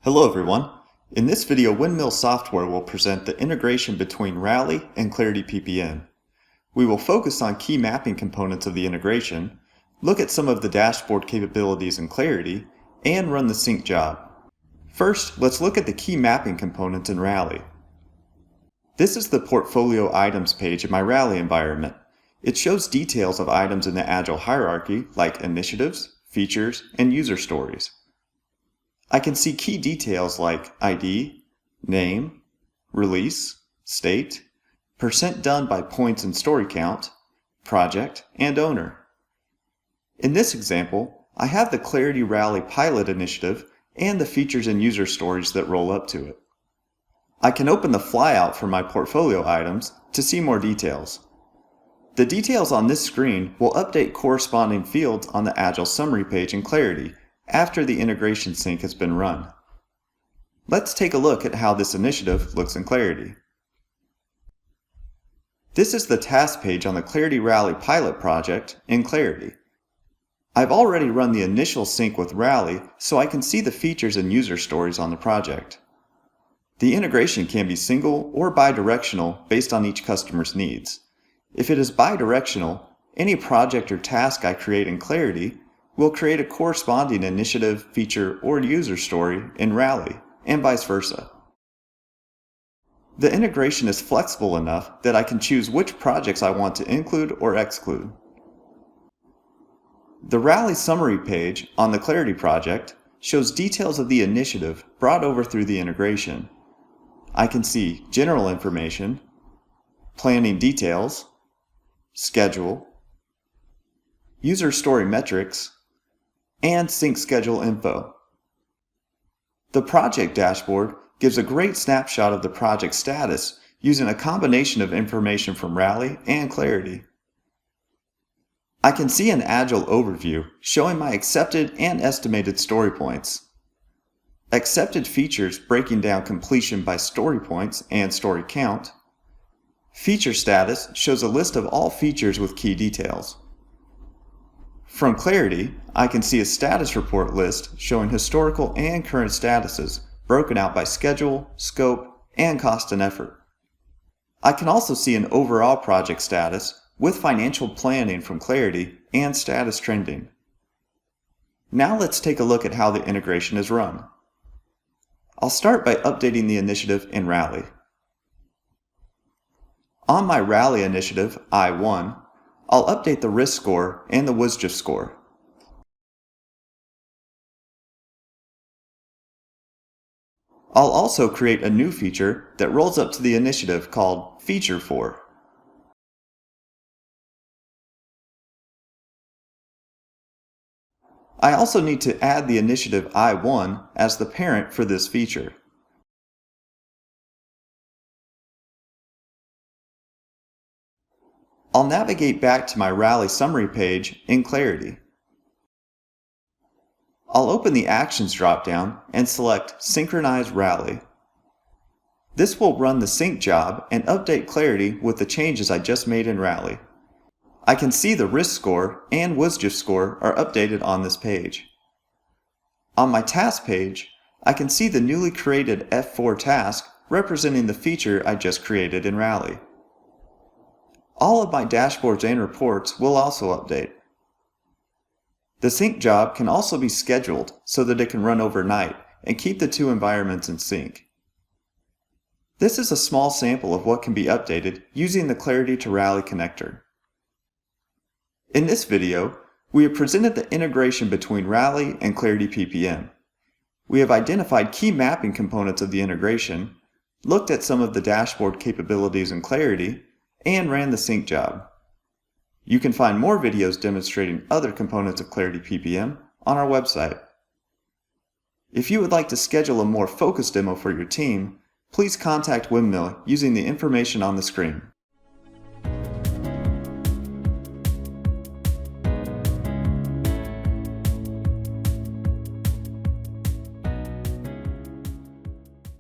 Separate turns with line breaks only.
Hello everyone. In this video, Windmill Software will present the integration between Rally and Clarity PPM. We will focus on key mapping components of the integration, look at some of the dashboard capabilities in Clarity, and run the sync job. First, let's look at the key mapping components in Rally. This is the portfolio items page in my Rally environment. It shows details of items in the Agile hierarchy like initiatives, features, and user stories. I can see key details like ID, name, release, state, % done by points and story count, project, and owner. In this example, I have the Clarity Rally pilot initiative and the features and user stories that roll up to it. I can open the flyout for my portfolio items to see more details. The details on this screen will update corresponding fields on the Agile summary page in Clarity after the integration sync has been run. Let's take a look at how this initiative looks in Clarity. This is the task page on the Clarity Rally pilot project in Clarity. I've already run the initial sync with Rally, so I can see the features and user stories on the project. The integration can be single or bidirectional based on each customer's needs. If it is bidirectional, any project or task I create in Clarity will create a corresponding initiative, feature, or user story in Rally, and vice versa. The integration is flexible enough that I can choose which projects I want to include or exclude. The Rally summary page on the Clarity project shows details of the initiative brought over through the integration. I can see general information, planning details, schedule, user story metrics, and sync schedule info. The project dashboard gives a great snapshot of the project status using a combination of information from Rally and Clarity. I can see an Agile overview showing my accepted and estimated story points. Accepted features breaking down completion by story points and story count. Feature status shows a list of all features with key details. From Clarity, I can see a status report list showing historical and current statuses broken out by schedule, scope, and cost and effort. I can also see an overall project status with financial planning from Clarity and status trending. Now let's take a look at how the integration is run. I'll start by updating the initiative in Rally. On my Rally initiative, I1, I'll update the risk score and the WSJF score. I'll also create a new feature that rolls up to the initiative called Feature For. I also need to add the initiative I1 as the parent for this feature. I'll navigate back to my Rally summary page in Clarity. I'll open the Actions dropdown and select Synchronize Rally. This will run the sync job and update Clarity with the changes I just made in Rally. I can see the risk score and WSJF score are updated on this page. On my task page, I can see the newly created F4 task representing the feature I just created in Rally. All of my dashboards and reports will also update. The sync job can also be scheduled so that it can run overnight and keep the two environments in sync. This is a small sample of what can be updated using the Clarity to Rally connector. In this video, we have presented the integration between Rally and Clarity PPM. We have identified key mapping components of the integration, looked at some of the dashboard capabilities in Clarity, and ran the sync job. You can find more videos demonstrating other components of Clarity PPM on our website. If you would like to schedule a more focused demo for your team, please contact Windmill using the information on the screen.